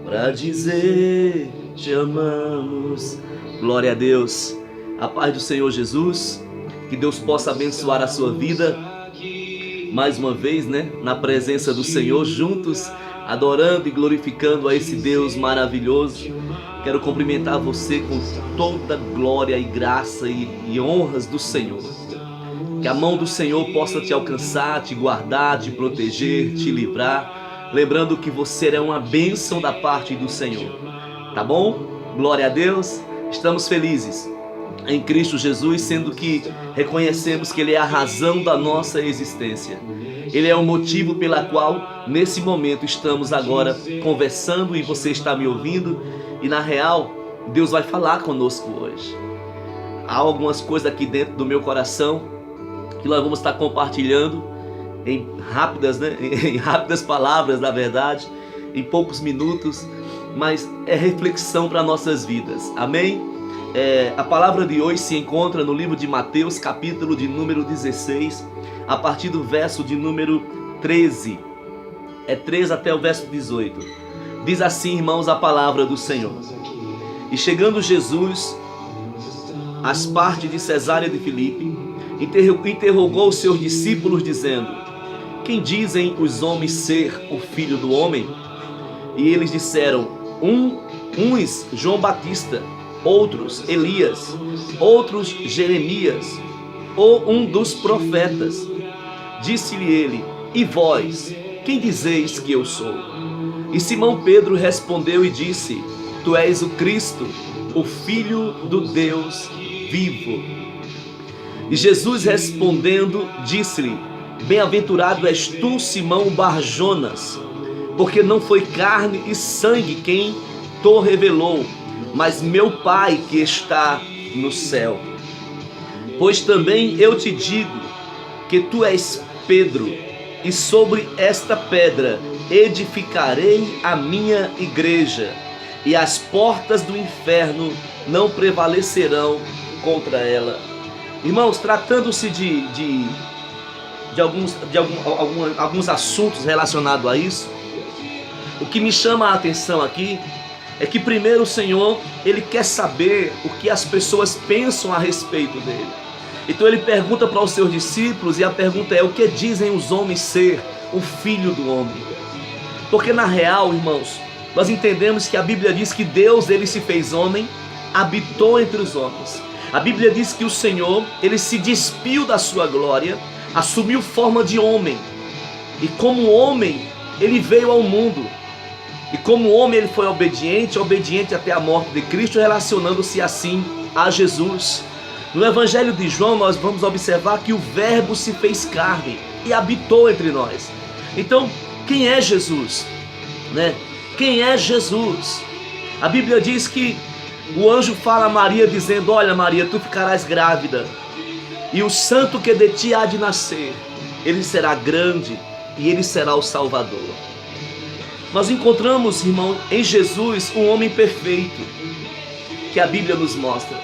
Para dizer te amamos. Glória a Deus. A paz do Senhor Jesus. Que Deus possa abençoar a sua vida. Mais uma vez, na presença do Senhor, juntos, adorando e glorificando a esse Deus maravilhoso. Quero cumprimentar você com toda glória e graça e honras do Senhor. Que a mão do Senhor possa te alcançar, te guardar, te proteger, te livrar. Lembrando que você é uma bênção da parte do Senhor. Tá bom? Glória a Deus. Estamos felizes em Cristo Jesus, sendo que reconhecemos que Ele é a razão da nossa existência. Ele é o motivo pela qual, nesse momento, estamos agora conversando e você está me ouvindo. E na real, Deus vai falar conosco hoje. Há algumas coisas aqui dentro do meu coração que nós vamos estar compartilhando em rápidas palavras, na verdade, em poucos minutos, mas é reflexão para nossas vidas. Amém? A palavra de hoje se encontra no livro de Mateus, capítulo de número 16, a partir do verso de número 13. 13 até o verso 18. Diz assim, irmãos, a palavra do Senhor. E chegando Jesus às partes de Cesareia de Filipe, interrogou os seus discípulos, dizendo: quem dizem os homens ser o Filho do Homem? E eles disseram: uns João Batista, outros Elias, outros Jeremias, ou um dos profetas. Disse-lhe ele: e vós, quem dizeis que eu sou? E Simão Pedro respondeu e disse: tu és o Cristo, o Filho do Deus vivo. E Jesus respondendo disse-lhe: bem-aventurado és tu, Simão Bar-Jonas, porque não foi carne e sangue quem te revelou, mas meu Pai que está no céu. Pois também eu te digo que tu és Pedro, e sobre esta pedra edificarei a minha igreja, e as portas do inferno não prevalecerão contra ela. Irmãos, tratando-se de alguns assuntos relacionados a isso, o que me chama a atenção aqui é que primeiro o Senhor, Ele quer saber o que as pessoas pensam a respeito dele. Então Ele pergunta para os seus discípulos, e a pergunta é: o que dizem os homens ser o Filho do Homem? Porque na real, irmãos, nós entendemos que a Bíblia diz que Deus, Ele se fez homem, habitou entre os homens. A Bíblia diz que o Senhor, Ele se despiu da sua glória, assumiu forma de homem, e como homem Ele veio ao mundo, e como homem Ele foi obediente até a morte de Cristo, relacionando-se assim a Jesus. No Evangelho de João nós vamos observar que o Verbo se fez carne e habitou entre nós. Então, quem é Jesus? Quem é Jesus? A Bíblia diz que o anjo fala a Maria dizendo: olha Maria, tu ficarás grávida, e o santo que de ti há de nascer, ele será grande e ele será o Salvador. Nós encontramos, irmão, em Jesus um homem perfeito, que a Bíblia nos mostra.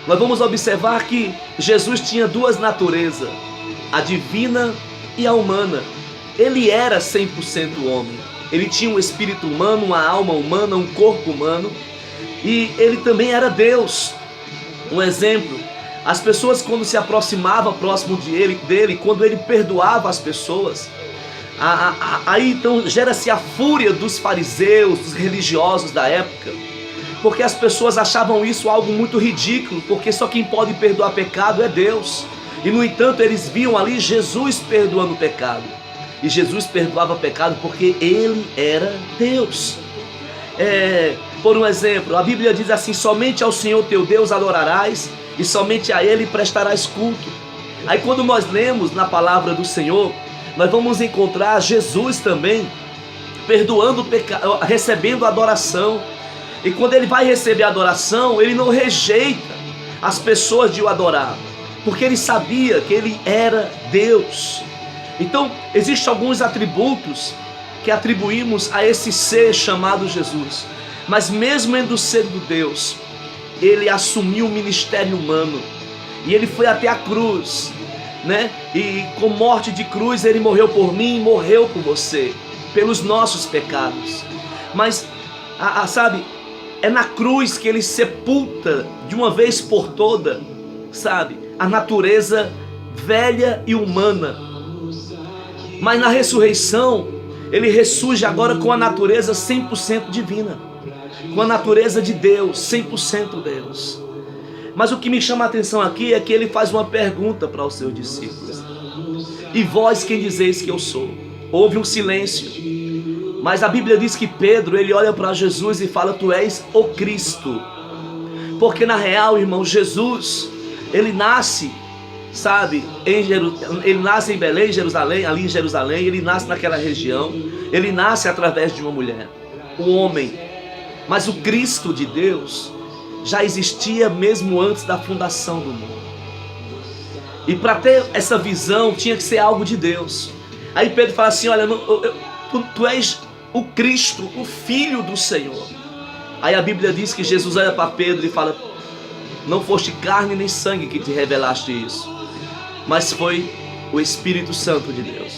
Nós vamos observar que Jesus tinha duas naturezas, a divina e a humana. Ele era 100% homem. Ele tinha um espírito humano, uma alma humana, um corpo humano, e ele também era Deus. Um exemplo: as pessoas, quando se aproximavam próximo dele, quando ele perdoava as pessoas, aí então gera-se a fúria dos fariseus, dos religiosos da época, porque as pessoas achavam isso algo muito ridículo, porque só quem pode perdoar pecado é Deus. E no entanto eles viam ali Jesus perdoando o pecado, e Jesus perdoava pecado porque Ele era Deus. Por um exemplo, a Bíblia diz assim: somente ao Senhor teu Deus adorarás, e somente a Ele prestarás culto. Aí quando nós lemos na palavra do Senhor, nós vamos encontrar Jesus também perdoando o pecado, recebendo adoração. E quando Ele vai receber a adoração, Ele não rejeita as pessoas de o adorar, porque Ele sabia que Ele era Deus. Então existem alguns atributos que atribuímos a esse ser chamado Jesus, mas mesmo sendo Deus, Ele assumiu o ministério humano, e Ele foi até a cruz, E com morte de cruz Ele morreu por mim, morreu por você. pelos nossos pecados. Mas, sabe, é na cruz que ele sepulta de uma vez por toda, sabe, a natureza velha e humana. Mas na ressurreição, ele ressurge agora com a natureza 100% divina, com a natureza de Deus, 100% Deus. Mas o que me chama a atenção aqui é que ele faz uma pergunta para os seus discípulos: e vós quem dizeis que eu sou? Houve um silêncio, mas a Bíblia diz que Pedro, ele olha para Jesus e fala: tu és o Cristo. Porque na real, irmão, Jesus, ele nasce, sabe, ele nasce em Belém, Jerusalém, ali em Jerusalém, ele nasce naquela região, ele nasce através de uma mulher, um homem. Mas o Cristo de Deus já existia mesmo antes da fundação do mundo. E para ter essa visão tinha que ser algo de Deus. Aí Pedro fala assim: olha, tu és o Cristo, o Filho do Senhor. Aí a Bíblia diz que Jesus olha para Pedro e fala: não foste carne nem sangue que te revelaste isso, mas foi o Espírito Santo de Deus.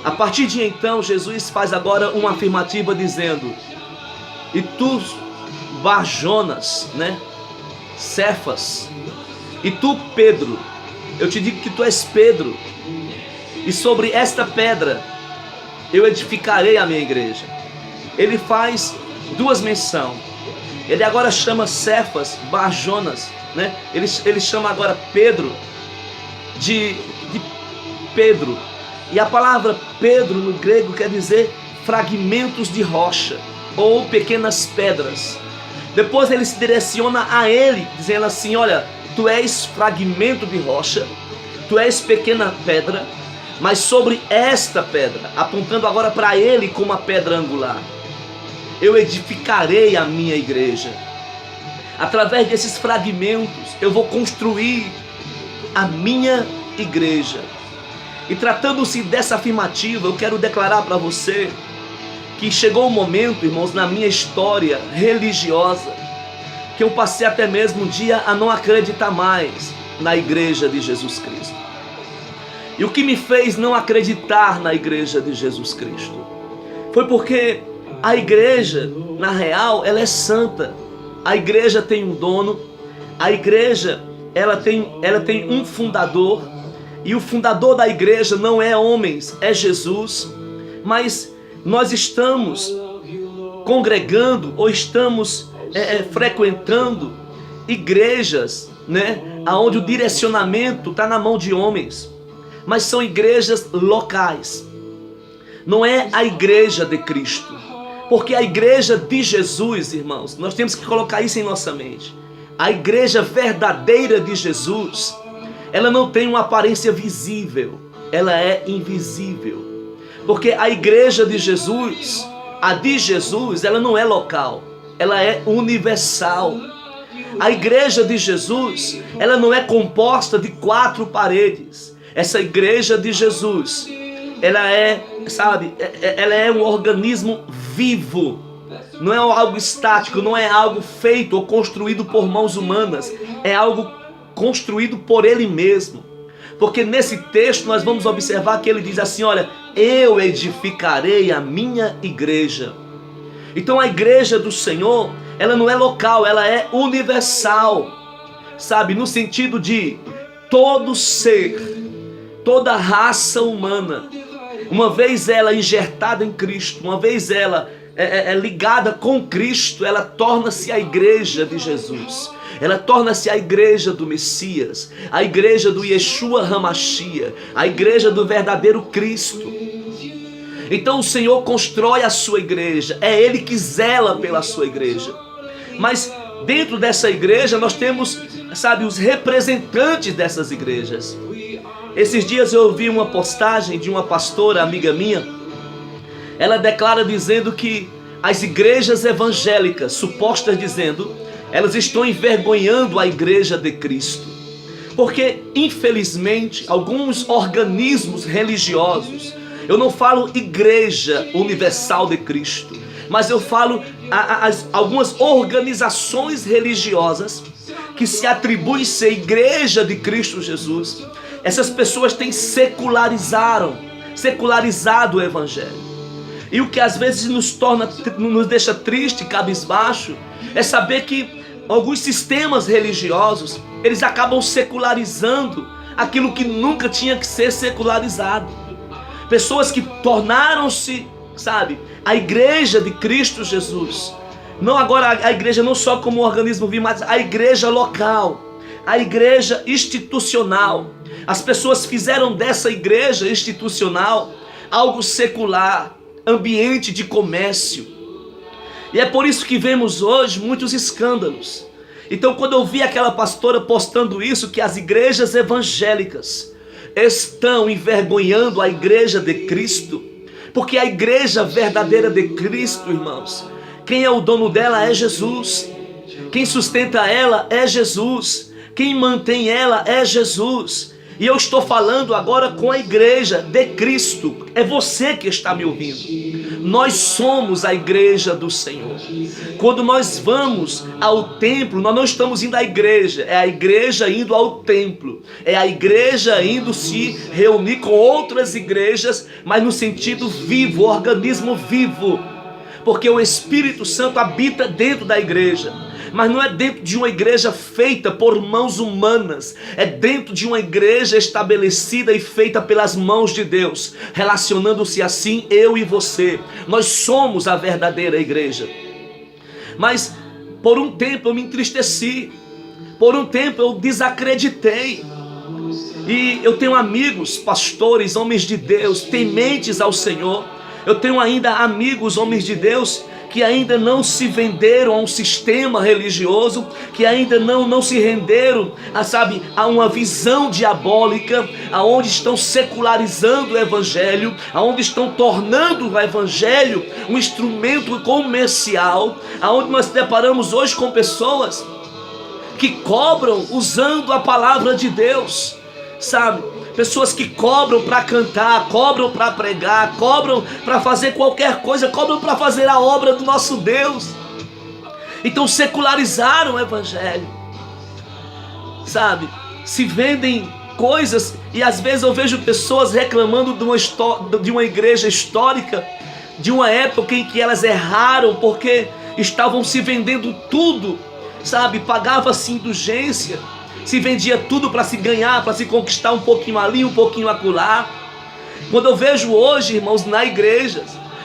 A partir de então, Jesus faz agora uma afirmativa dizendo: e tu, Bar-Jonas, né? Cefas, e tu, Pedro, eu te digo que tu és Pedro, e sobre esta pedra eu edificarei a minha igreja. Ele faz duas menções. Ele agora chama Cefas, Bar-Jonas, né? Ele chama agora Pedro de Pedro. E a palavra Pedro no grego quer dizer fragmentos de rocha ou pequenas pedras. Depois ele se direciona a ele, dizendo assim: olha, tu és fragmento de rocha, tu és pequena pedra, mas sobre esta pedra, apontando agora para ele como a pedra angular, eu edificarei a minha igreja. Através desses fragmentos eu vou construir a minha igreja. E tratando-se dessa afirmativa, eu quero declarar para você que chegou o momento, irmãos, na minha história religiosa, que eu passei até mesmo um dia a não acreditar mais na igreja de Jesus Cristo. E o que me fez não acreditar na igreja de Jesus Cristo foi porque a igreja, na real, ela é santa. A igreja tem um dono, a igreja ela tem um fundador, e o fundador da igreja não é homens, é Jesus. Mas nós estamos congregando ou estamos frequentando igrejas, né, onde o direcionamento está na mão de homens, mas são igrejas locais. Não é a igreja de Cristo, porque a igreja de Jesus, irmãos, nós temos que colocar isso em nossa mente. A igreja verdadeira de Jesus, ela não tem uma aparência visível, ela é invisível. Porque a igreja de Jesus, a de Jesus, ela não é local, ela é universal. A igreja de Jesus, ela não é composta de 4 paredes. Essa igreja de Jesus, ela é, sabe, ela é um organismo vivo. Não é algo estático, não é algo feito ou construído por mãos humanas. É algo construído por Ele mesmo. Porque nesse texto nós vamos observar que ele diz assim: olha, eu edificarei a minha igreja. Então a igreja do Senhor, ela não é local, ela é universal. Sabe, no sentido de todo ser, toda raça humana, uma vez ela injertada em Cristo, uma vez ela ligada com Cristo, ela torna-se a igreja de Jesus. Ela torna-se a igreja do Messias, a igreja do Yeshua HaMashiach, a igreja do verdadeiro Cristo. Então o Senhor constrói a sua igreja, é Ele que zela pela sua igreja. Mas dentro dessa igreja nós temos, sabe, os representantes dessas igrejas. Esses dias eu ouvi uma postagem de uma pastora amiga minha. Ela declara dizendo que as igrejas evangélicas, supostas dizendo, elas estão envergonhando a igreja de Cristo. Porque, infelizmente, alguns organismos religiosos, eu não falo igreja universal de Cristo, mas eu falo algumas organizações religiosas que se atribuem ser igreja de Cristo Jesus. Essas pessoas têm secularizado o evangelho. E o que às vezes nos deixa triste, cabisbaixo, é saber que alguns sistemas religiosos, eles acabam secularizando aquilo que nunca tinha que ser secularizado. Pessoas que tornaram-se, sabe, a igreja de Cristo Jesus. Não agora a igreja não só como um organismo vivo, mas a igreja local, a igreja institucional. As pessoas fizeram dessa igreja institucional algo secular, ambiente de comércio. E é por isso que vemos hoje muitos escândalos. Então, quando eu vi aquela pastora postando isso, que as igrejas evangélicas estão envergonhando a igreja de Cristo, porque a igreja verdadeira de Cristo, irmãos, quem é o dono dela é Jesus, quem sustenta ela é Jesus, quem mantém ela é Jesus. E eu estou falando agora com a igreja de Cristo. É você que está me ouvindo. Nós somos a igreja do Senhor. Quando nós vamos ao templo, nós não estamos indo à igreja. É a igreja indo ao templo. É a igreja indo se reunir com outras igrejas, mas no sentido vivo, organismo vivo. Porque o Espírito Santo habita dentro da igreja. Mas não é dentro de uma igreja feita por mãos humanas. É dentro de uma igreja estabelecida e feita pelas mãos de Deus. Relacionando-se assim eu e você. Nós somos a verdadeira igreja. Mas por um tempo eu me entristeci. Por um tempo eu desacreditei. E eu tenho amigos, pastores, homens de Deus, tementes ao Senhor. Eu tenho ainda amigos, homens de Deus, que ainda não se venderam a um sistema religioso, que ainda não se renderam a uma visão diabólica, aonde estão secularizando o evangelho, aonde estão tornando o evangelho um instrumento comercial, aonde nós deparamos hoje com pessoas que cobram usando a palavra de Deus, sabe? Pessoas que cobram para cantar, cobram para pregar, cobram para fazer qualquer coisa, cobram para fazer a obra do nosso Deus. Então secularizaram o evangelho, sabe? Se vendem coisas e às vezes eu vejo pessoas reclamando de uma igreja histórica, de uma época em que elas erraram porque estavam se vendendo tudo, sabe? Pagava-se indulgência. Se vendia tudo para se ganhar, para se conquistar um pouquinho ali, um pouquinho acolá. Quando eu vejo hoje, irmãos, na igreja,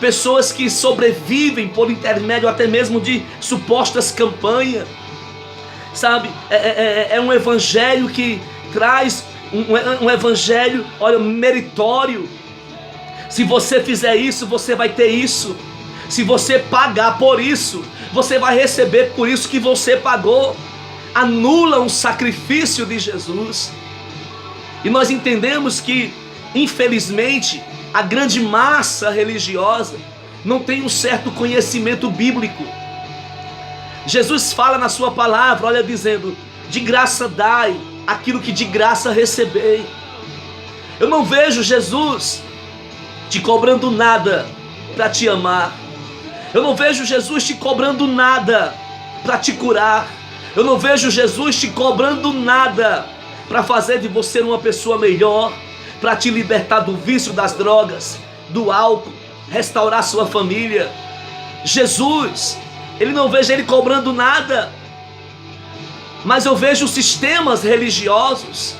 pessoas que sobrevivem por intermédio até mesmo de supostas campanhas, sabe? É um evangelho que traz um evangelho, olha, meritório. Se você fizer isso, você vai ter isso. Se você pagar por isso, você vai receber por isso que você pagou. Anulam o sacrifício de Jesus. E nós entendemos que, infelizmente, a grande massa religiosa não tem um certo conhecimento bíblico. Jesus fala na sua palavra, olha, dizendo: de graça dai aquilo que de graça recebei. Eu não vejo Jesus te cobrando nada para te amar. Eu não vejo Jesus te cobrando nada para te curar. Eu não vejo Jesus te cobrando nada para fazer de você uma pessoa melhor, para te libertar do vício das drogas, do álcool, restaurar sua família. Jesus, ele não vejo ele cobrando nada, mas eu vejo sistemas religiosos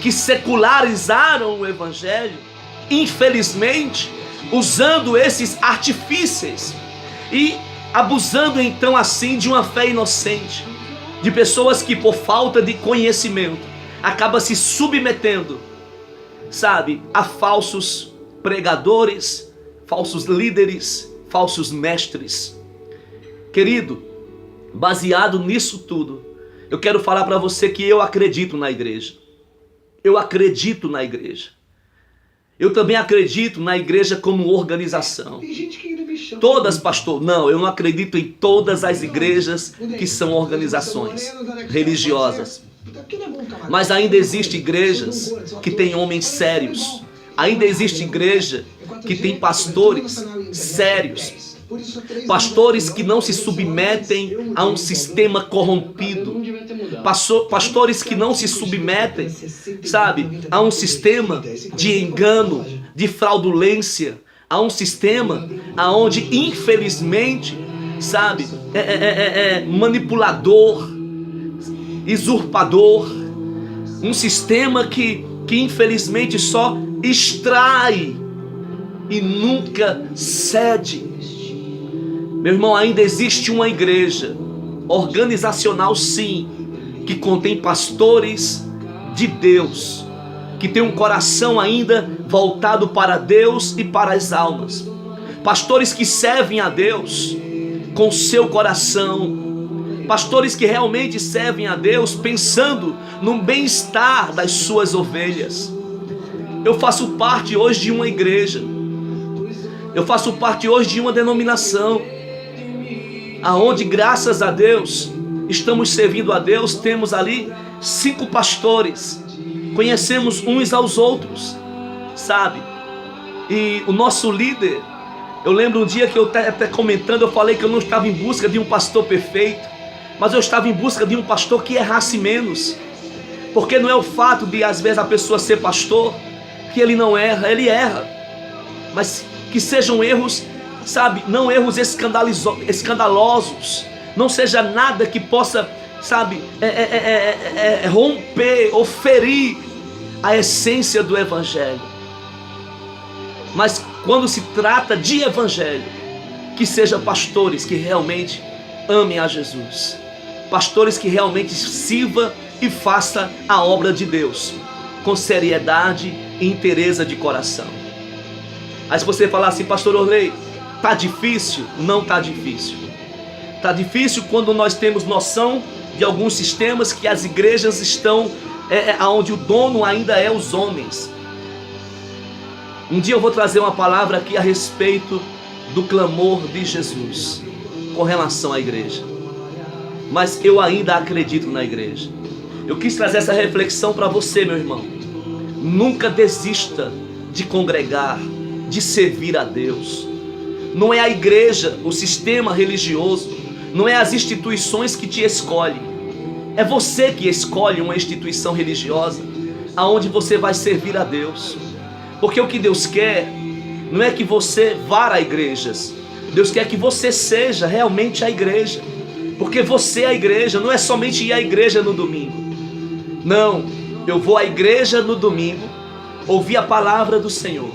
que secularizaram o evangelho, infelizmente, usando esses artifícios e abusando então assim de uma fé inocente. De pessoas que por falta de conhecimento acabam se submetendo, sabe, a falsos pregadores, falsos líderes, falsos mestres. Querido, baseado nisso tudo, eu quero falar para você que eu acredito na igreja. Eu acredito na igreja. Eu também acredito na igreja como organização. Tem gente que ainda me chama. Todas, pastor? Não, eu não acredito em todas as igrejas que são organizações religiosas. Mas ainda existem igrejas que têm homens sérios. Ainda existe igreja que tem pastores sérios. Pastores que não se submetem a um sistema corrompido. Pastores que não se submetem, sabe, a um sistema de engano, de fraudulência, Há um sistema aonde, infelizmente, sabe, manipulador, usurpador, um sistema que infelizmente só extrai e nunca cede. Meu irmão, ainda existe uma igreja organizacional, sim, que contém pastores de Deus, que tem um coração ainda voltado para Deus e para as almas. Pastores que servem a Deus com seu coração. Pastores que realmente servem a Deus pensando no bem-estar das suas ovelhas. Eu faço parte hoje de uma igreja. Eu faço parte hoje de uma denominação, aonde, graças a Deus, estamos servindo a Deus. Temos ali 5 pastores. Conhecemos uns aos outros, sabe? E o nosso líder, eu lembro um dia que eu até comentando, eu falei que eu não estava em busca de um pastor perfeito, mas eu estava em busca de um pastor que errasse menos. Porque não é o fato de, às vezes, a pessoa ser pastor, que ele não erra, ele erra. Mas que sejam erros, sabe, não erros escandalosos, não seja nada que possa, sabe, romper ou ferir a essência do Evangelho. Mas quando se trata de Evangelho, que sejam pastores que realmente amem a Jesus, pastores que realmente sirva e faça a obra de Deus com seriedade e inteireza de coração. Aí se você falar assim, pastor Orley, tá difícil? Não tá difícil. Tá difícil quando nós temos noção de alguns sistemas que as igrejas estão onde o dono ainda é os homens. Um dia eu vou trazer uma palavra aqui a respeito do clamor de Jesus com relação à igreja. Mas eu ainda acredito na igreja. Eu quis trazer essa reflexão para você, meu irmão. Nunca desista de congregar, de servir a Deus. Não é a igreja, o sistema religioso, não é as instituições que te escolhem. É você que escolhe uma instituição religiosa aonde você vai servir a Deus. Porque o que Deus quer não é que você vá a igrejas. Deus quer que você seja realmente a igreja. Porque você é a igreja, não é somente ir à igreja no domingo. Não, eu vou à igreja no domingo, ouvir a palavra do Senhor.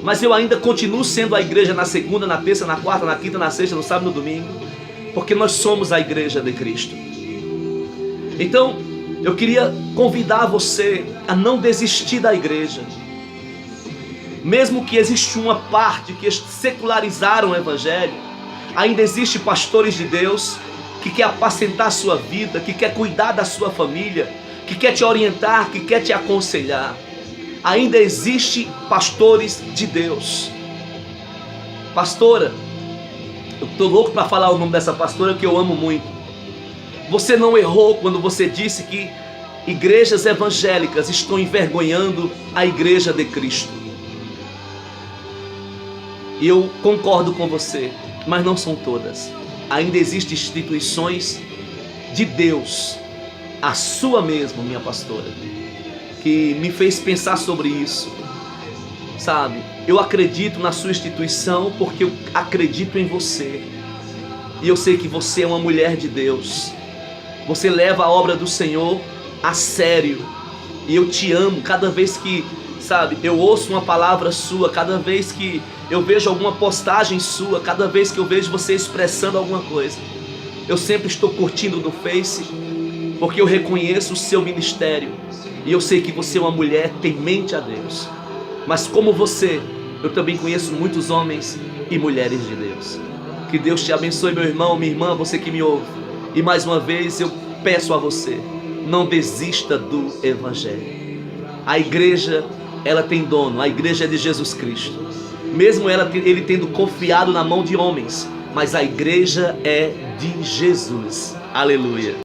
Mas eu ainda continuo sendo a igreja na segunda, na terça, na quarta, na quinta, na sexta, no sábado, no domingo. Porque nós somos a igreja de Cristo. Então, eu queria convidar você a não desistir da igreja. Mesmo que exista uma parte que secularizaram o Evangelho, ainda existe pastores de Deus que quer apacentar a sua vida, que quer cuidar da sua família, que quer te orientar, que quer te aconselhar. Ainda existe pastores de Deus. Pastora, eu estou louco para falar o nome dessa pastora que eu amo muito. Você não errou quando você disse que igrejas evangélicas estão envergonhando a igreja de Cristo. E eu concordo com você, mas não são todas. Ainda existem instituições de Deus, a sua mesmo, minha pastora, que me fez pensar sobre isso. Sabe, eu acredito na sua instituição porque eu acredito em você. E eu sei que você é uma mulher de Deus. Você leva a obra do Senhor a sério. E eu te amo cada vez que, sabe, eu ouço uma palavra sua, cada vez que eu vejo alguma postagem sua, cada vez que eu vejo você expressando alguma coisa. Eu sempre estou curtindo no Face, porque eu reconheço o seu ministério. E eu sei que você é uma mulher temente a Deus. Mas como você, eu também conheço muitos homens e mulheres de Deus. Que Deus te abençoe, meu irmão, minha irmã, você que me ouve. E mais uma vez eu peço a você, não desista do Evangelho. A igreja, ela tem dono, a igreja é de Jesus Cristo. Mesmo ele tendo confiado na mão de homens, mas a igreja é de Jesus. Aleluia.